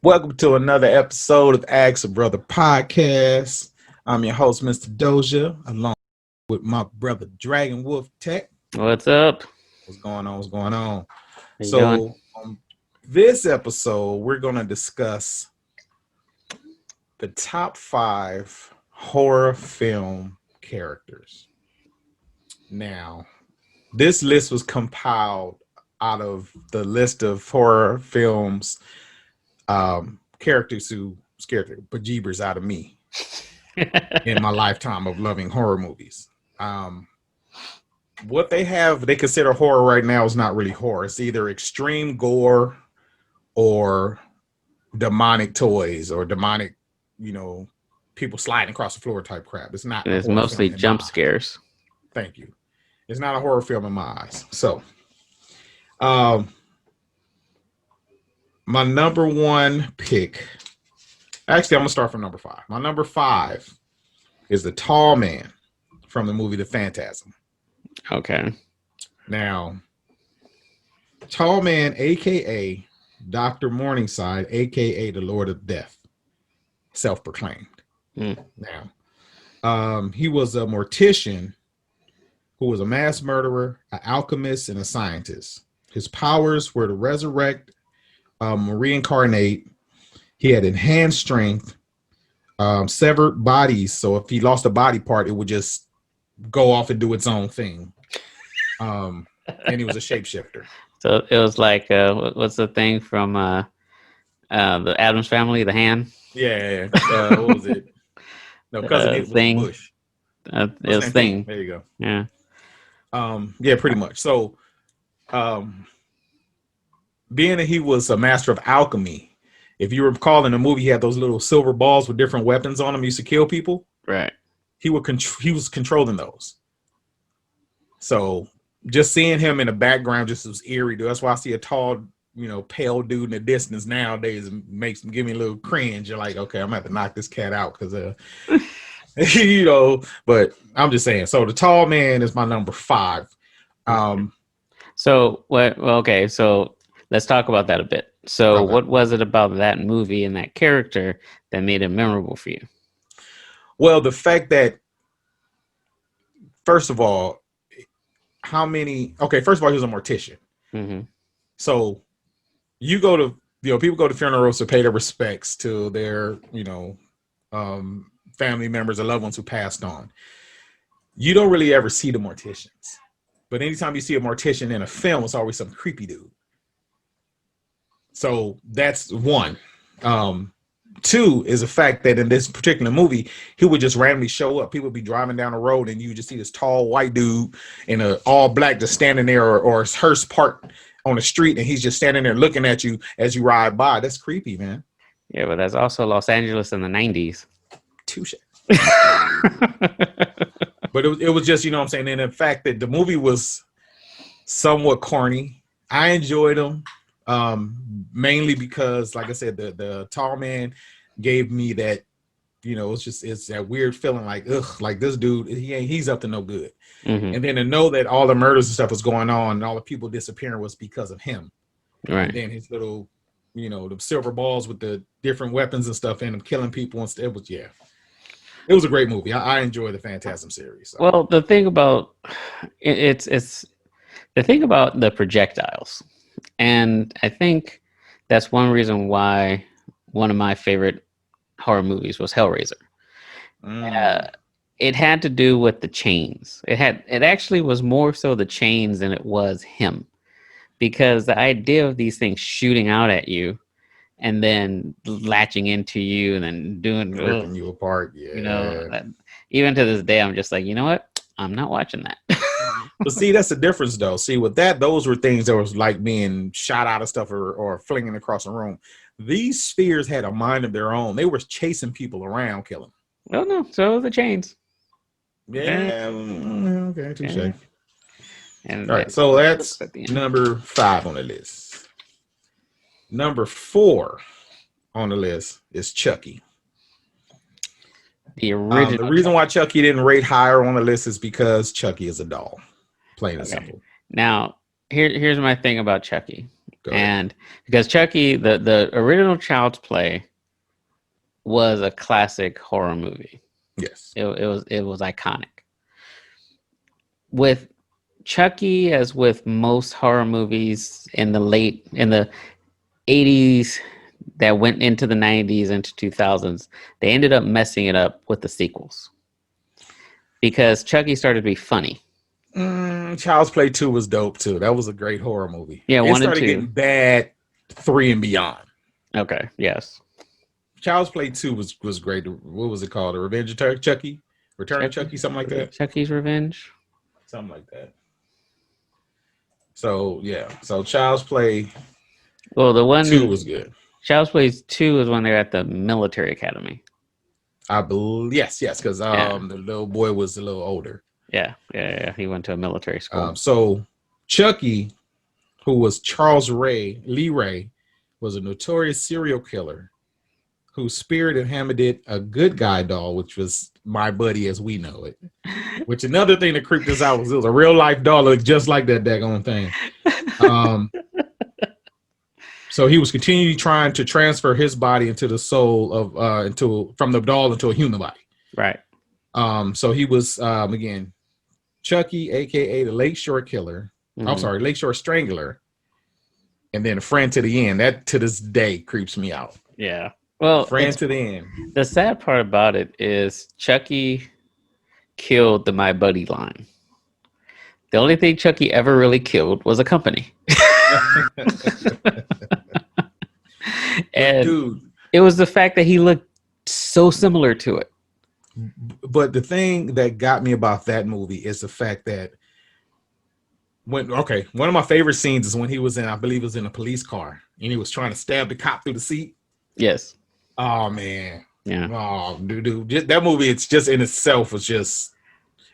Welcome to another episode of Ask a Brother Podcast. I'm your host, Mr. Doja, along with my brother Dragon Wolf Tech. What's up? What's going on? What's going on? How you doing? So, this episode, we're going to discuss the top 5 horror film characters. Now, this list was compiled out of the list of horror films characters who scared the bejeebers out of me in my lifetime of loving horror movies. What they consider horror right now is not really horror. It's either extreme gore or demonic toys or demonic, people sliding across the floor type crap. It's not. It's mostly jump scares. Thank you. It's not a horror film in my eyes. So, my number one pick. Actually, I'm gonna start from number 5. My number 5 is the tall man from the movie The Phantasm. Okay. Now, tall man, aka Dr. Morningside, aka the Lord of Death, self-proclaimed. Now, he was a mortician who was a mass murderer, an alchemist, and a scientist. His powers were to resurrect, reincarnate. He had enhanced strength, severed bodies. So if he lost a body part, it would just go off and do its own thing. And he was a shapeshifter. So it was like, what's the thing from the Addams Family, the hand? Yeah. What was it? No, cousin it was Thing. Bush. It was Thing. There you go. Yeah. Yeah, pretty much. So, being that he was a master of alchemy, if you recall in the movie, he had those little silver balls with different weapons on them. He used to kill people. Right. He was controlling those. So just seeing him in the background just was eerie. That's why I see a tall, pale dude in the distance nowadays give me a little cringe. You're like, okay, I'm gonna have to knock this cat out because but I'm just saying. So the tall man is my number 5. So what? Well, okay. So let's talk about that a bit. So Okay. What was it about that movie and that character that made it memorable for you? Well, the fact that, first of all, he was a mortician. Mm-hmm. So you go to, people go to funerals to pay their respects to their, family members or loved ones who passed on. You don't really ever see the morticians. But anytime you see a mortician in a film, it's always some creepy dude. So that's one. 2 is the fact that in this particular movie, he would just randomly show up. People would be driving down the road and you just see this tall white dude in a all black just standing there or his hearse parked on the street and he's just standing there looking at you as you ride by. That's creepy, man. Yeah, but that's also Los Angeles in the 90s. Touche. But it was just, what I'm saying, and the fact that the movie was somewhat corny. I enjoyed him. Mainly because, like I said, the tall man gave me that, it's that weird feeling like, ugh, like this dude, he's up to no good. Mm-hmm. And then to know that all the murders and stuff was going on and all the people disappearing was because of him. Right. And then his little, the silver balls with the different weapons and stuff and him killing people and stuff. It was a great movie. I enjoy the Phantasm series. So. Well, the thing about it's the thing about the projectiles. And I think that's one reason why one of my favorite horror movies was Hellraiser. It had to do with the chains. It actually was more so the chains than it was him. Because the idea of these things shooting out at you and then latching into you and then ripping you apart. Yeah. Even to this day, I'm just like, you know what? I'm not watching that. But see, that's the difference, though. See, with that, those were things that was like being shot out of stuff or flinging across the room. These spheres had a mind of their own. They were chasing people around, killing. Well, no, so the chains. Yeah. Okay, touche. Yeah. And all right, so that's number 5 on the list. Number 4 on the list is Chucky. The original. The reason why Chucky didn't rate higher on the list is because Chucky is a doll. Plain and simple. Now, here's my thing about Chucky. Go ahead. And because Chucky, the original Child's Play was a classic horror movie. Yes. It was iconic. With Chucky, as with most horror movies in the 80s that went into the 90s into 2000s, they ended up messing it up with the sequels because Chucky started to be funny. Child's Play 2 was dope too. That was a great horror movie. Yeah, it 1 and started 2. getting bad 3 and beyond. Okay, yes. Child's Play 2 was great. What was it called? The Revenge of Chucky? Return of Chucky? Something like that? Chucky's Revenge? Something like that. So, yeah. So, Child's Play Well, the one 2 was good. Child's Play 2 is when they're at the military academy. I believe, yes, because the little boy was a little older. Yeah. He went to a military school. So, Chucky, who was Charles Lee Ray, was a notorious serial killer who speared and hammered a good guy doll, which was My Buddy as we know it. Which another thing that creeped us out was it was a real life doll that looked just like that daggone thing. So he was continually trying to transfer his body into the soul of from the doll into a human body. Right. So he was again Chucky, aka the Lakeshore Killer. Mm-hmm. I'm sorry, Lakeshore Strangler, and then a friend to the end. That to this day creeps me out. Yeah. Well, friend to the end. The sad part about it is Chucky killed the My Buddy line. The only thing Chucky ever really killed was a company. And dude, it was the fact that he looked so similar to it. But the thing that got me about that movie is the fact that one of my favorite scenes is when he was I believe it was in a police car and he was trying to stab the cop through the seat. Yes. Oh man. Yeah. Oh dude, that movie, it's just in itself was just,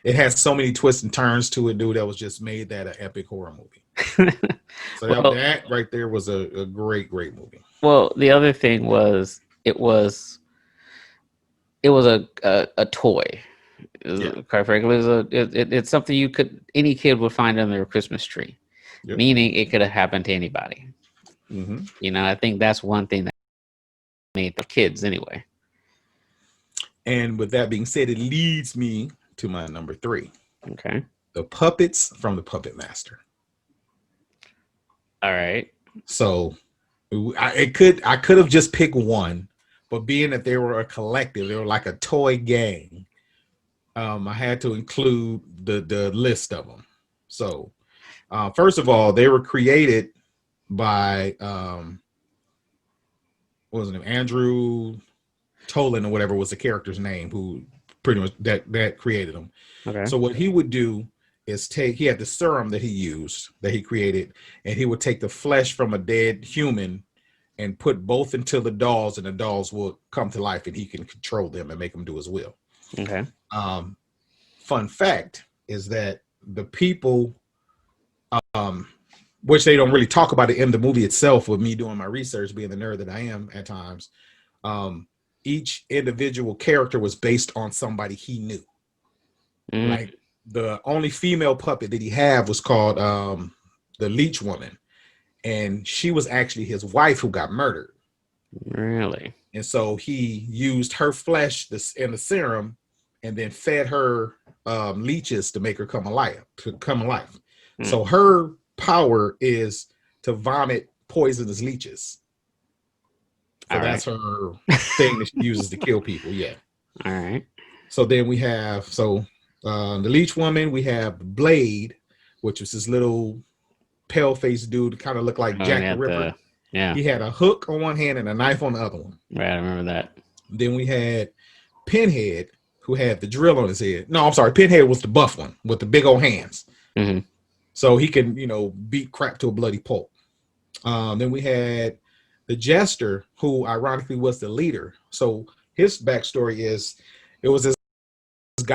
it has so many twists and turns to it, dude. That was just made that an epic horror movie. So that right there was a great movie. Well, the other thing was it was a toy. Quite frankly, it's something any kid would find under a Christmas tree. Yep. Meaning it could have happened to anybody. Mm-hmm. You know, I think that's one thing that made the kids anyway. And with that being said, it leads me to my number 3. Okay. The puppets from the Puppet Master. All right. So I could have just picked one, but being that they were a collective, they were like a toy gang. I had to include the list of them. So first of all, they were created by what was his name? Andrew Tolan or whatever was the character's name, who pretty much that created them. Okay. So what he would do is he had the serum that he used, that he created, and he would take the flesh from a dead human and put both into the dolls, and the dolls will come to life and he can control them and make them do his will. Okay. Fun fact is that the people, which they don't really talk about it in the movie itself, with me doing my research, being the nerd that I am at times, each individual character was based on somebody he knew. Like the only female puppet that he had was called the Leech Woman, and she was actually his wife who got murdered. Really? And so he used her flesh in the serum, and then fed her leeches to make her come alive. So her power is to vomit poisonous leeches. So that's her thing that she uses to kill people. Yeah. All right. So then we have the Leech Woman. We have Blade, which was this little pale-faced dude, kind of looked like Jack the Ripper. He had a hook on one hand and a knife on the other one. Right, I remember that. Then we had Pinhead, who had the drill on his head. No, I'm sorry. Pinhead was the buff one with the big old hands. Mm-hmm. So he can, beat crap to a bloody pulp. Then we had the Jester, who ironically was the leader. So his backstory is, it was this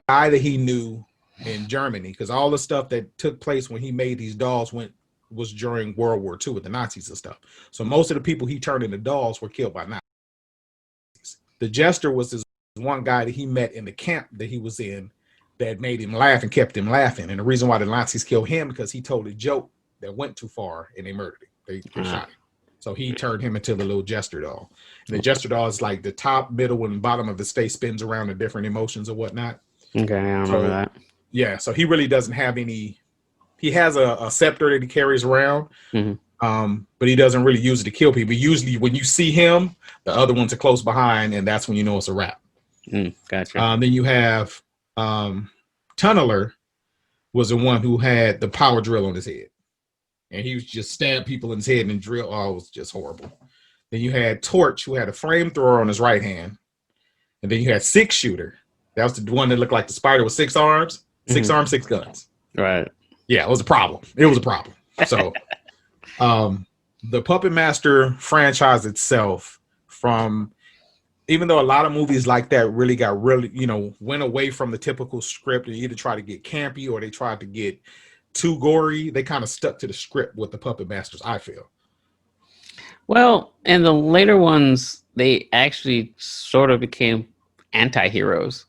guy that he knew in Germany, because all the stuff that took place when he made these dolls was during World War II with the Nazis and stuff. So most of the people he turned into dolls were killed by Nazis. The Jester was this one guy that he met in the camp that he was in that made him laugh and kept him laughing. And the reason why the Nazis killed him, because he told a joke that went too far and they murdered him. They shot him. So he turned him into the little jester doll. And the jester doll is like the top, middle, and bottom of his face spins around the different emotions or whatnot. Okay, I remember that. Yeah, so he really doesn't have any. He has a scepter that he carries around, but he doesn't really use it to kill people. Usually, when you see him, the other ones are close behind, and that's when you know it's a wrap. Gotcha. Then you have Tunneler was the one who had the power drill on his head, and he was just stab people in his head and drill. Oh, it was just horrible. Then you had Torch, who had a flamethrower on his right hand, and then you had Six Shooter. That was the one that looked like the spider with 6 arms, 6 arms, 6 guns. Right. Yeah, it was a problem. It was a problem. So, the Puppet Master franchise itself, even though a lot of movies like that really went away from the typical script and either try to get campy or they tried to get too gory, they kind of stuck to the script with the Puppet Masters, I feel. Well, in the later ones, they actually sort of became anti-heroes.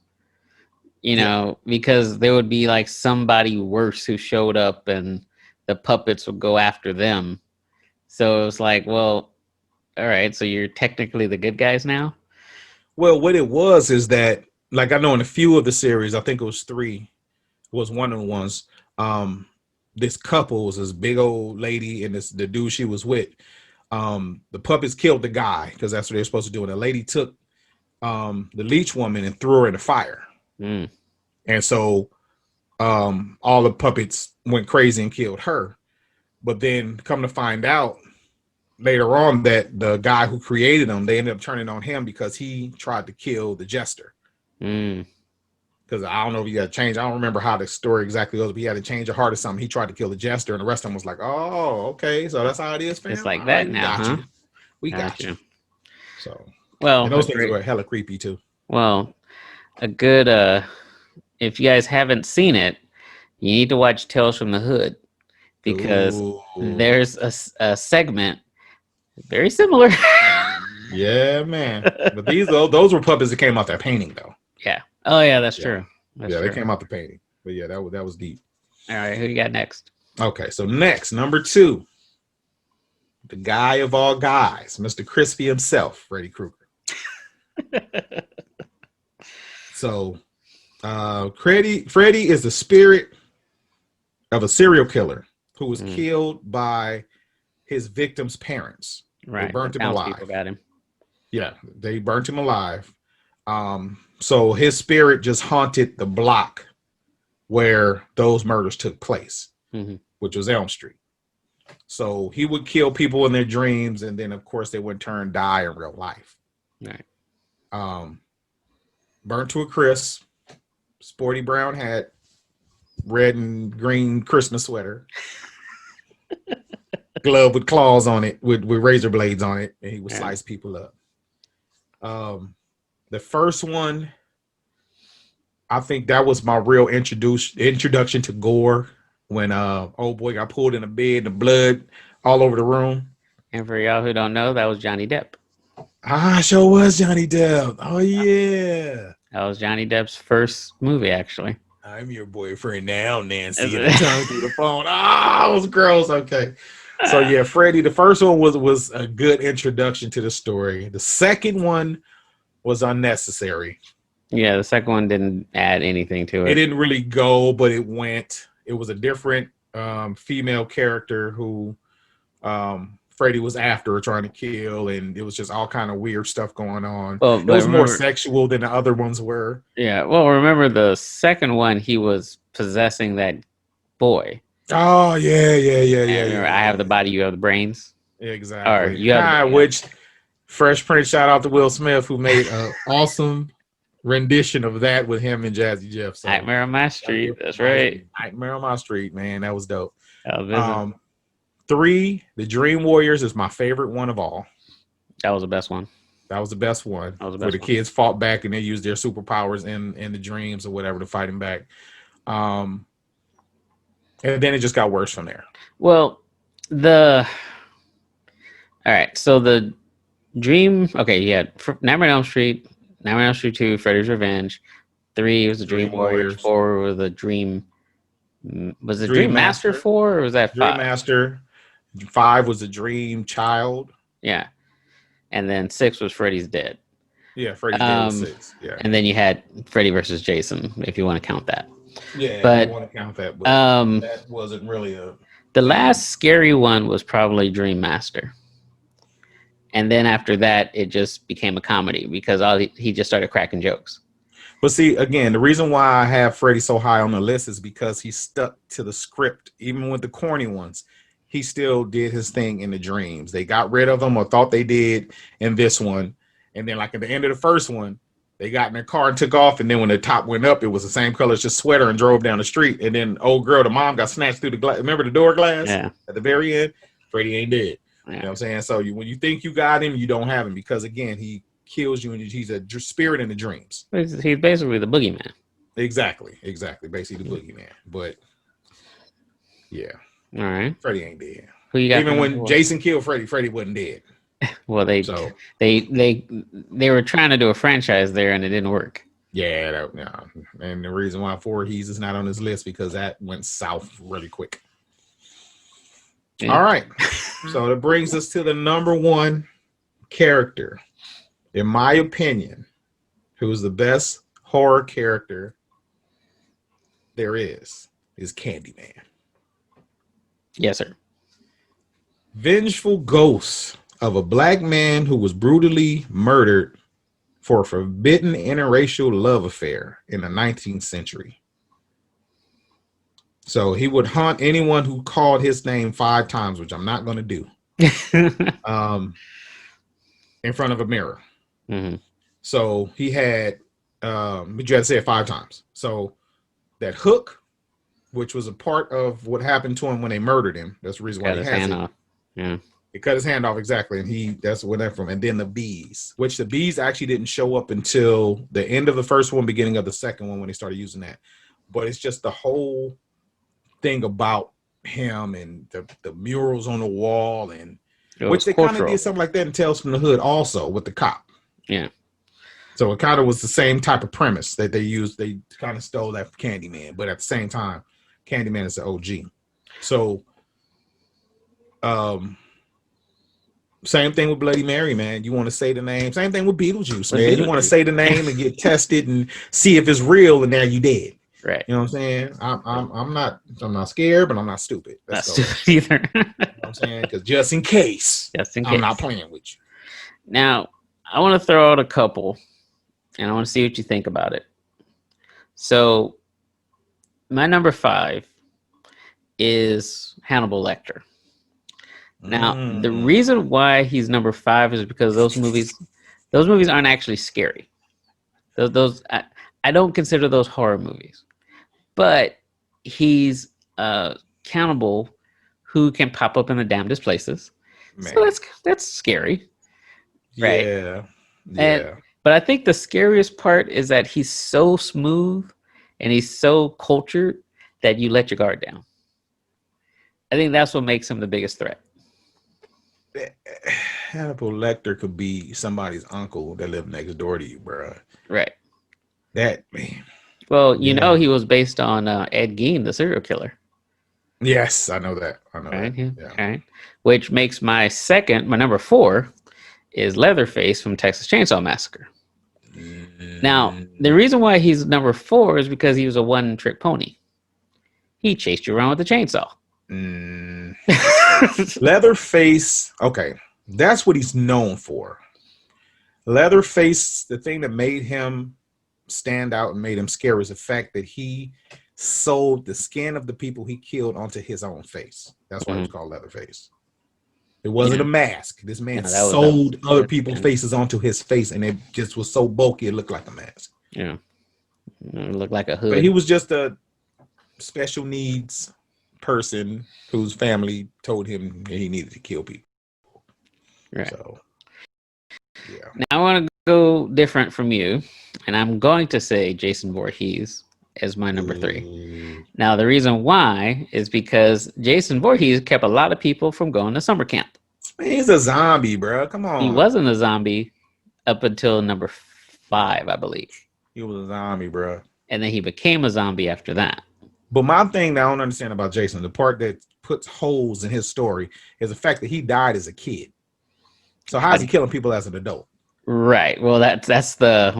Because there would be like somebody worse who showed up and the puppets would go after them. So it was like, well, all right, so you're technically the good guys now? Well, what it was is that, like, I know in a few of the series, I think it was 3, was one of the ones, this couple was this big old lady and the dude she was with. The puppets killed the guy because that's what they're supposed to do. And the lady took the leech woman and threw her in the fire. And so all the puppets went crazy and killed her. But then come to find out later on that the guy who created them, they ended up turning on him because he tried to kill the jester. Because I don't know if you got to change. I don't remember how the story exactly goes, but he had to change a heart or something. He tried to kill the jester, and the rest of them was like, oh, okay. So that's how it is, fam. It's like that now, huh? We got you. So, well, and those things were hella creepy too. Well, a good if you guys haven't seen it, you need to watch Tales from the Hood because there's a segment very similar. Yeah, man. But those were puppets that came out that painting, though. Yeah. Oh, yeah, that's true. They came out the painting. But yeah, that was deep. All right, who you got next? Okay, so next, number 2, the guy of all guys, Mr. Crispy himself, Freddy Krueger. So, Freddy is the spirit of a serial killer who was killed by his victim's parents. Right. They burnt him alive. About him. Yeah, they burnt him alive. So his spirit just haunted the block where those murders took place, which was Elm Street. So he would kill people in their dreams, and then of course they would turn die in real life. Right. Burnt to a crisp, sporty brown hat, red and green Christmas sweater, glove with claws on it, with razor blades on it, and he would slice people up. The first one, I think that was my real introduction to gore when old boy got pulled in the bed, the blood all over the room. And for y'all who don't know, that was Johnny Depp. Sure was Johnny Depp. Oh yeah. That was Johnny Depp's first movie, actually. I'm your boyfriend now, Nancy. Telling through the phone. Oh, it was gross. Okay. So yeah, Freddy, the first one was a good introduction to the story. The second one was unnecessary. Yeah, the second one didn't add anything to it. It didn't really go, but it went. It was a different female character who Freddy was after trying to kill, and it was just all kind of weird stuff going on. Well, it was more sexual than the other ones were. Yeah, well, remember the second one, he was possessing that boy. Oh, yeah. I have the body, you have the brains. Exactly. Or you have which Fresh Prince, shout out to Will Smith, who made an awesome rendition of that with him and Jazzy Jeff. So, Nightmare on My Street. That's right. Nightmare on My Street, man. That was dope. 3, The Dream Warriors is my favorite one of all. That was the best one. That was the best one. Where the kids fought back and they used their superpowers in the dreams or whatever to fight him back. And then it just got worse from there. Well, all right. So the Dream. Okay, you had Nightmare on Elm Street, Nightmare on Elm Street 2, Freddy's Revenge. 3 was the Dream Warriors. 4 was the Dream. Was it Dream Master 4 or was that 5? Dream Master. 5 was a dream child. Yeah. And then 6 was Freddy's Dead. Yeah, Freddy's Dead was 6. Yeah. And then you had Freddy versus Jason, if you want to count that. Yeah, but I want to count that, but that wasn't really a. The last scary one was probably Dream Master. And then after that, it just became a comedy because he just started cracking jokes. But see, again, the reason why I have Freddy so high on the list is because he stuck to the script. Even with the corny ones, he still did his thing in the dreams. They got rid of him or thought they did in this one. And then like at the end of the first one, they got in their car and took off. And then when the top went up, it was the same color as just sweater and drove down the street. And then old girl, the mom got snatched through the glass. Remember the door glass? Yeah. At the very end, Freddy ain't dead. Yeah. You know what I'm saying? So when you think you got him, you don't have him because, again, he kills you and he's a spirit in the dreams. He's basically the boogeyman. Exactly. Basically the boogeyman. But, yeah. All right. Freddy ain't dead. Who you got? Even when Jason killed Freddy, Freddy wasn't dead. Well, they were trying to do a franchise there and it didn't work. Yeah, and the reason why Voorhees is not on this list because that went south really quick. Yeah. All right, so that brings us to the number 1 character, in my opinion, who's the best horror character there is Candyman. Yes, sir. Vengeful ghost of a black man who was brutally murdered for a forbidden interracial love affair in the 19th century. So he would haunt anyone who called his name 5 times, which I'm not going to do, in front of a mirror. Mm-hmm. So he had, but you had to say it 5 times. So that hook, which was a part of what happened to him when they murdered him. That's the reason why he has it. Yeah. He cut his hand off, exactly, and that's where that from. And then the bees, which the bees actually didn't show up until the end of the first one, beginning of the second one when they started using that. But it's just the whole thing about him and the murals on the wall, and which they kind of did something like that in Tales from the Hood also with the cop. Yeah. So it kind of was the same type of premise that they used. They kind of stole that from Candyman, but at the same time, Candyman is the OG. So, same thing with Bloody Mary, man. You want to say the name. Same thing with Beetlejuice, man. You want to say the name and get tested and see if it's real, and now you dead. Right. You know what I'm saying? I'm not scared, but I'm not stupid. Not stupid either. You know what I'm saying? Because just in case, I'm not playing with you. Now, I want to throw out a couple, and I want to see what you think about it. So, my number 5 is Hannibal Lecter. Now, the reason why he's number 5 is because those movies aren't actually scary. I don't consider those horror movies, but he's a cannibal who can pop up in the damnedest places. Man. So that's scary, right? Yeah. But I think the scariest part is that he's so smooth and he's so cultured that you let your guard down. I think that's what makes him the biggest threat. Hannibal Lecter could be somebody's uncle that lived next door to you, bro. Right. That, man. Well, you know he was based on Ed Gein, the serial killer. Yes, I know that. Right. Yeah. Right. Which makes my number 4, is Leatherface from Texas Chainsaw Massacre. Now, the reason why he's number 4 is because he was a one-trick pony. He chased you around with a chainsaw. Leatherface, okay, that's what he's known for. Leatherface, the thing that made him stand out and made him scary is the fact that he sewed the skin of the people he killed onto his own face. That's why it was called Leatherface. It wasn't a mask. This man sewed other people's faces onto his face, and it just was so bulky it looked like a mask. Yeah, it looked like a hood. But he was just a special needs person whose family told him that he needed to kill people. Right. So, yeah. Now I want to go different from you, and I'm going to say Jason Voorhees as my number 3. Now, the reason why is because Jason Voorhees kept a lot of people from going to summer camp. He's a zombie, bro. Come on. He wasn't a zombie up until number 5, I believe. He was a zombie, bro. And then he became a zombie after that. But my thing that I don't understand about Jason, the part that puts holes in his story, is the fact that he died as a kid. So how is he killing people as an adult? Right. Well, that's the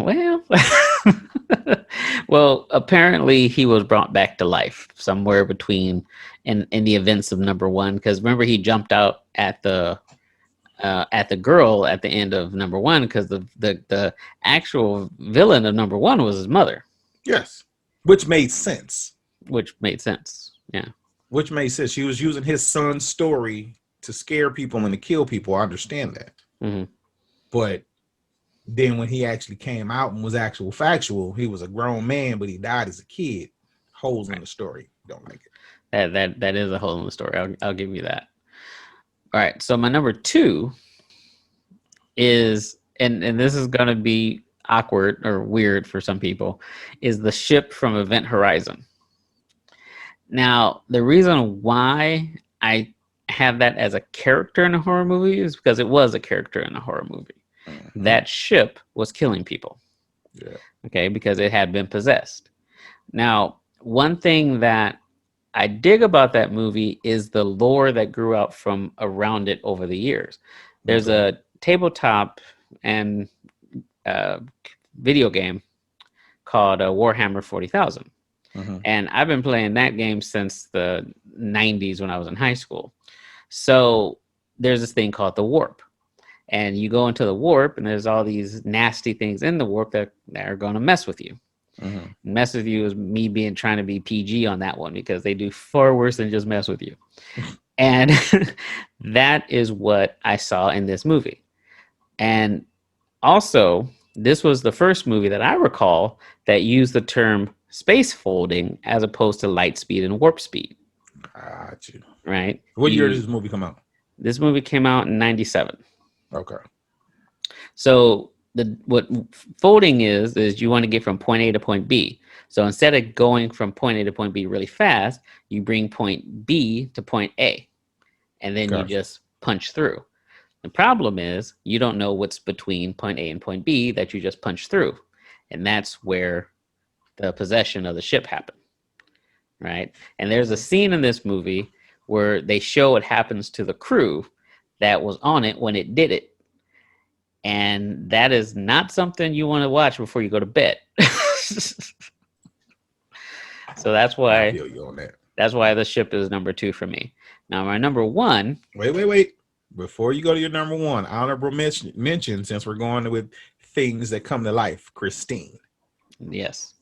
well, apparently he was brought back to life somewhere between in the events of number one. Because remember, he jumped out at the girl at the end of number one because the actual villain of number one was his mother, Yes, which made sense. which made sense. Yeah. Which made sense. She was using his son's story to scare people and to kill people. I understand that. Hmm. But then when he actually came out and was actual factual, he was a grown man, but he died as a kid. Holes in the story. Don't like it. That is a hole in the story. I'll give you that. All right. So my number two is, and this is gonna be awkward or weird for some people, is the ship from Event Horizon. Now, the reason why I have that as a character in a horror movie is because it was a character in a horror movie. That ship was killing people. Yeah. Okay, because it had been possessed. Now, one thing that I dig about that movie is the lore that grew out from around it over the years. There's a tabletop and video game called Warhammer 40,000. And I've been playing that game since the 90s when I was in high school. So there's this thing called the warp. And you go into the warp, and there's all these nasty things in the warp that are going to mess with you. Mess with you is me trying to be PG on that one because they do far worse than just mess with you. And that is what I saw in this movie. And also, this was the first movie that I recall that used the term space folding as opposed to light speed and warp speed. Got you. Right? What year did this movie come out? This movie came out in 97. Okay. So what folding is you want to get from point A to point B. So instead of going from point A to point B really fast, you bring point B to point A, and then you just punch through. The problem is you don't know what's between point A and point B that you just punch through, and that's where the possession of the ship happened, right? And there's a scene in this movie where they show what happens to the crew that was on it when it did it. And that is not something you want to watch before you go to bed. So that's why I feel you on that. That's why the ship is number two for me. Now my number one. Wait. Before you go to your number one, honorable mention, since we're going with things that come to life, Christine. Yes.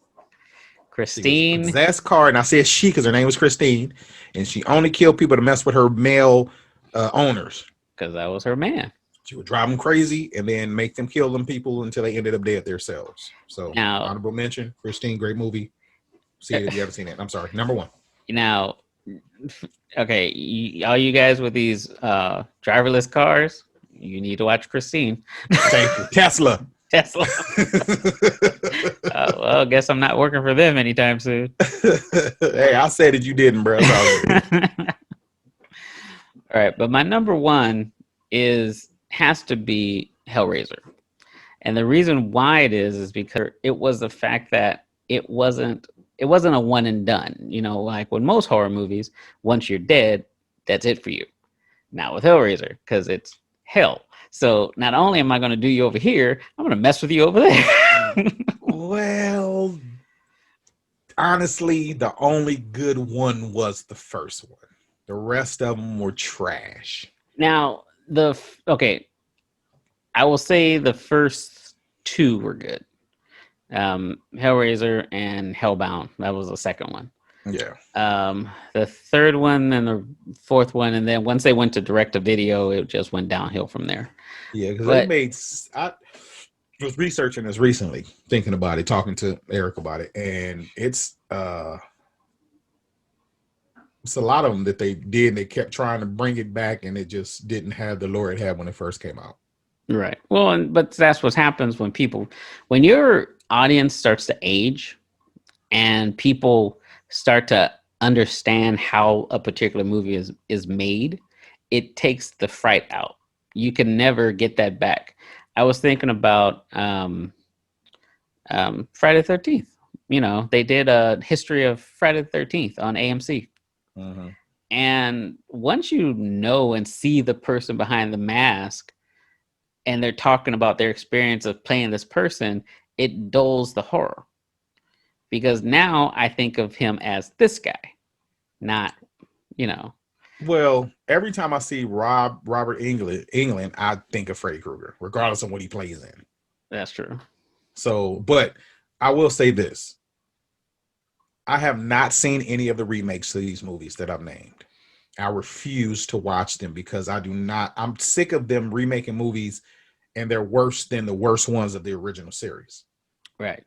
Christine. That's car, and I said she because her name was Christine, and she only killed people to mess with her male owners. Because that was her man. She would drive them crazy and then make them kill them people until they ended up dead themselves. So now, honorable mention, Christine, great movie. See it if you haven't seen it. I'm sorry, number one. Now, okay, all you guys with these driverless cars, you need to watch Christine. Thank you. Tesla. Well, I guess I'm not working for them anytime soon. Hey, I said it, you didn't, bro. All right, but my number one has to be Hellraiser. And the reason why it is because it was the fact that it wasn't a one and done. You know, like when most horror movies, once you're dead, that's it for you. Not with Hellraiser, because it's hell. So not only am I going to do you over here, I'm going to mess with you over there. Well, honestly, the only good one was the first one. The rest of them were trash. Now, I will say the first two were good. Hellraiser and Hellbound. That was the second one. Yeah. The third one and the fourth one, and then once they went to direct to video, it just went downhill from there. Yeah, because I was researching this recently, thinking about it, talking to Eric about it, and it's a lot of them that they did. They kept trying to bring it back, and it just didn't have the lore it had when it first came out. Right. Well, but that's what happens when your audience starts to age, and people start to understand how a particular movie is made. It takes the fright out. You can never get that back. I was thinking about Friday the 13th. they did a history of Friday the 13th on AMC. Mm-hmm. And once you know and see the person behind the mask and they're talking about their experience of playing this person, it dulls the horror. Because now I think of him as this guy, not, Well, every time I see Robert England, I think of Freddy Krueger, regardless of what he plays in. That's true. So, but I will say this. I have not seen any of the remakes to these movies that I've named. I refuse to watch them because I'm sick of them remaking movies and they're worse than the worst ones of the original series. Right.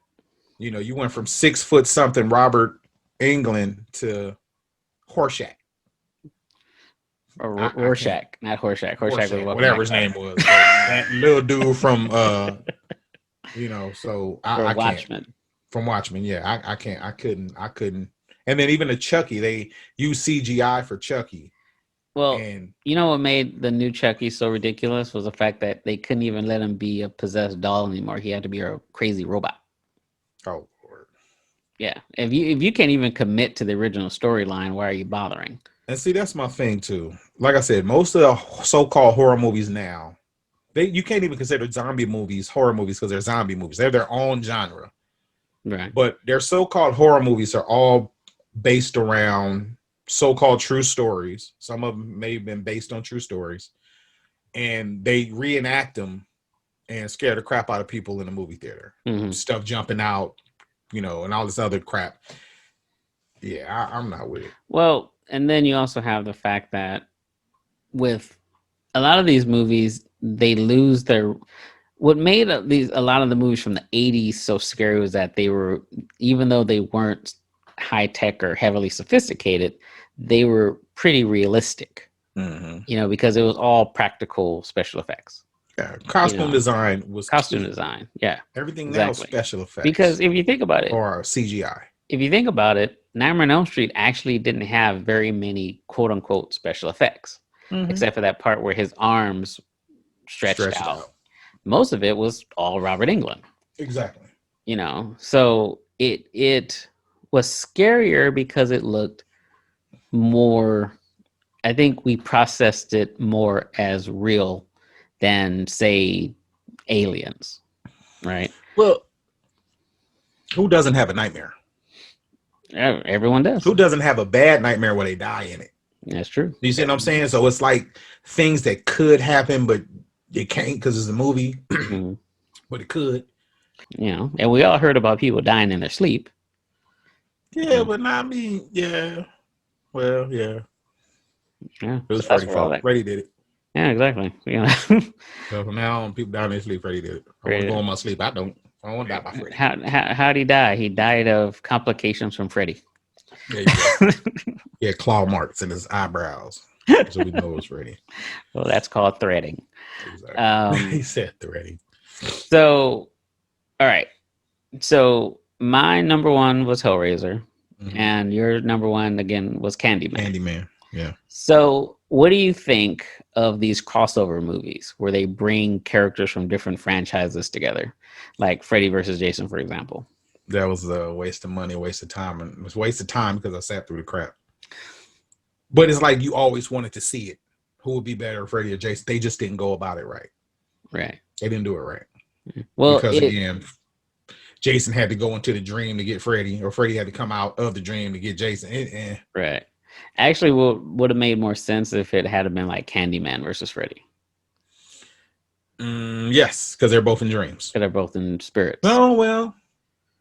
You went from 6 foot something Robert England to Horshack. Or Rorschach, not Horshack. Horshack was whatever his name was. That little dude from so I Watchmen. Can't. From Watchmen, yeah. I can't. I couldn't. And then even the Chucky, they use CGI for Chucky. Well, what made the new Chucky so ridiculous was the fact that they couldn't even let him be a possessed doll anymore. He had to be a crazy robot. Oh Lord. Yeah. If you can't even commit to the original storyline, why are you bothering? And see, that's my thing too. Like I said, most of the so-called horror movies now, you can't even consider zombie movies horror movies because they're zombie movies. They're their own genre. Right. But their so-called horror movies are all based around so-called true stories. Some of them may have been based on true stories. And they reenact them and scare the crap out of people in the movie theater. Mm-hmm. Stuff jumping out, and all this other crap. Yeah, I'm not with it. Well, and then you also have the fact that with a lot of these movies, they lose their... What made a lot of the movies from the 80s so scary was that they were, even though they weren't high tech or heavily sophisticated, they were pretty realistic. Mm-hmm. Because it was all practical special effects. Yeah, costume design was design. Yeah, everything now was special effects. Because if you think about it, or CGI. If you think about it, Nightmare on Elm Street actually didn't have very many quote unquote special effects, except for that part where his arms stretched out. Most of it was all Robert Englund. Exactly. So it was scarier because it looked more... I think we processed it more as real than, say, Aliens, right? Well, who doesn't have a nightmare? Everyone does. Who doesn't have a bad nightmare where they die in it? That's true. You see what I'm saying? So it's like things that could happen, but it can't because it's a movie. But it could. And we all heard about people dying in their sleep. Yeah, but not me. Yeah. Well, yeah. Yeah. It was Freddy's fault. Freddy did it. Yeah, exactly. So from now on, people down in their sleep, Freddy did it. I want to go in my sleep. I don't want to die by Freddy. How'd he die? He died of complications from Freddy. There you go. He had claw marks in his eyebrows. So we know it was Freddy. Well, that's called threading. Exactly. He said threading. So, all right. So my number one was Hellraiser. And your number one, again, was Candyman. Candyman, yeah. So what do you think of these crossover movies where they bring characters from different franchises together? Like Freddy versus Jason, for example. That was a waste of money, a waste of time. And it was a waste of time because I sat through the crap. But it's like you always wanted to see it. Who would be better, Freddy or Jason? They just didn't go about it right. Right. They didn't do it right. Well, because again, Jason had to go into the dream to get Freddy, or Freddy had to come out of the dream to get Jason. Right. Actually, would have made more sense if it had been like Candyman versus Freddy. Yes, because they're both in dreams. Because they're both in spirits. Oh, well.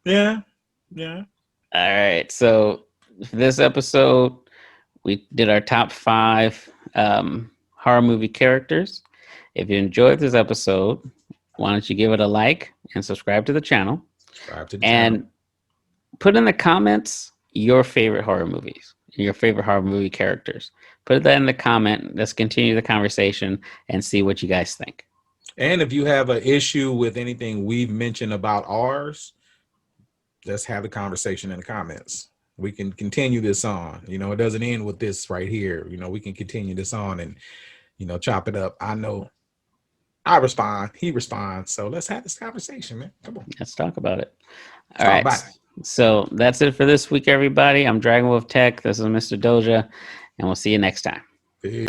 Yeah. All right. So for this episode, we did our top 5 horror movie characters. If you enjoyed this episode, why don't you give it a like and subscribe to the channel? And put in the comments your favorite horror movies, your favorite horror movie characters. Put that in the comment. Let's continue the conversation and see what you guys think. And if you have an issue with anything we've mentioned about ours, let's have the conversation in the comments. We can continue this on. It doesn't end with this right here. We can continue this on and, chop it up. I know I respond, he responds. So let's have this conversation, man. Come on. Let's talk about it. All right. So that's it for this week, everybody. I'm Dragon Wolf Tech. This is Mr. Doja, and we'll see you next time. Peace.